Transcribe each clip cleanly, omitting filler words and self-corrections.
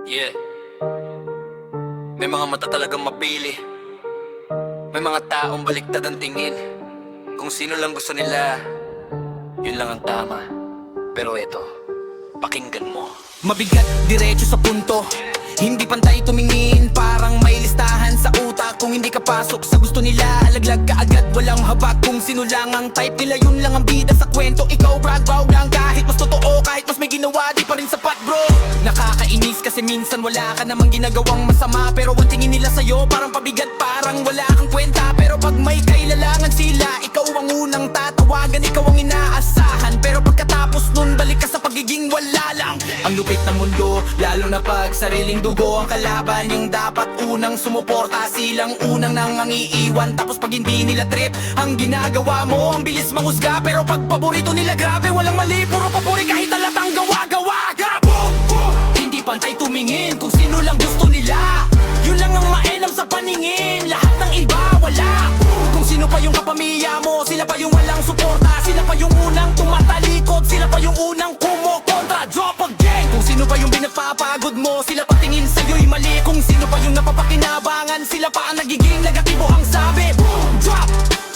Yeah. May mga mata talagang mapili. May mga taong baliktad ang tingin. Kung sino lang gusto nila, yun lang ang tama. Pero eto, pakinggan mo. Mabigat, diretso sa punto. Hindi pantay tumingin, parang may listahan sa utak. Kung hindi ka pasok sa gusto nila, alaglag ka agad, walang habag. Kung sino lang ang type nila, yun lang ang bida sa kwento. Ikaw brag, wow lang kahit mas totoo, kahit mas may ginawa, di pa rin sapat bro. Nakakainis kasi minsan wala ka namang ginagawang masama, pero ang tingin nila sa'yo parang pabigat, parang wala kang kwenta. Pero pag may kailangan sila, ikaw ang unang tatawagan, ikaw ang inaasahan. Pero pagkatapos nun, balik ka sa pagiging wala lang. Ang lupit ng mundo, lalo na pag sariling dugo ang kalaban, yung dapat unang sumuporta, silang unang nangangiiwan. Tapos pag hindi nila trip ang ginagawa mo, ang bilis manghusga. Pero pag paborito nila, grabe, walang mali, puro papuri kahit halatang gawa-gawa. Hindi pantay tumingin kung sino lang gusto nila, yun lang ang maelam sa paningin. Lahat ng iba wala. Kung sino pa yung kapamilya mo, sila pa yung walang suporta, sila pa yung unang tumatalikod, sila pa yung unang kumokontra. Drop again. Kung sino pa yung pinagpapagod mo, sila pa tingin sa'yo'y mali. Kung sino pa yung napapakinabangan, sila pa ang nagiging negatibo ang sabi. Boom, drop,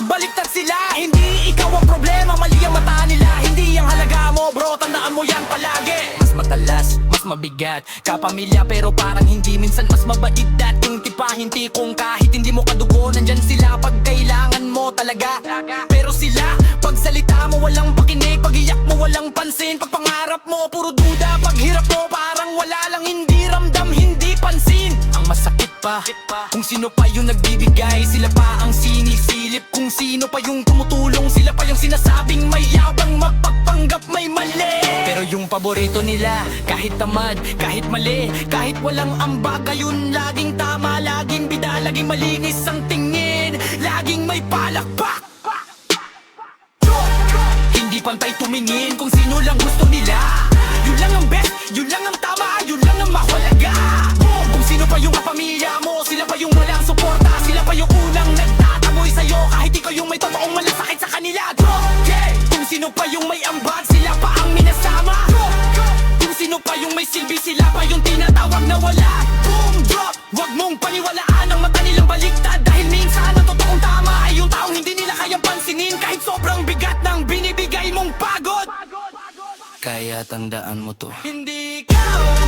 baliktad sila. Hindi ikaw ang problema, mali ang mata nila, hindi ang halaga mo bro, tandaan mo yan palagi. Mas matalas, mas mabigat kapamilya, pero parang hindi minsan mas mabait. Dating tipahinti kung kahit hindi mo kadugo, nandyan sila pag kailangan mo talaga. Pero sila, pag salita mo walang pakinig, pag iyak mo walang pansin, pag pangarap mo puro duda, pag hirap mo parang wala lang, hindi ramdam, hindi pansin. Ang masakit pa, kung sino pa yung nagbibigay, sila pa ang sinisilip. Kung sino pa yung tumutulong, sila pa yung sinasabing may yabang, magpagpanggap may mali. Pero yung paborito nila, kahit tamad, kahit mali, kahit walang ambag, ayun laging tama, laging bida, laging malinis ang tingin, laging may palakpak. Hindi pantay tumingin kung sino lang gusto nila, yun lang ang best, yun lang ang tama, yun lang ang mahalaga. Kung sino pa yung kapamilya mo, sila pa yung walang suporta, sila pa yung unang nagtataboy sa'yo, kahit ikaw yung may totoong malasakit sa kanila. Kung sino pa yung may ambag, sila pa ang minasama. Kung sino pa yung may silbi, sila pa yung tinatawag na wala. Boom, drop, wag mong paniwalaan ang mata nilang baliktad, dahil minsan ang totoong tama ay yung taong hindi nila kayang pansinin, kahit sobrang bigat ng binibigay mong pagod. Kaya tandaan mo to. Hindi ikaw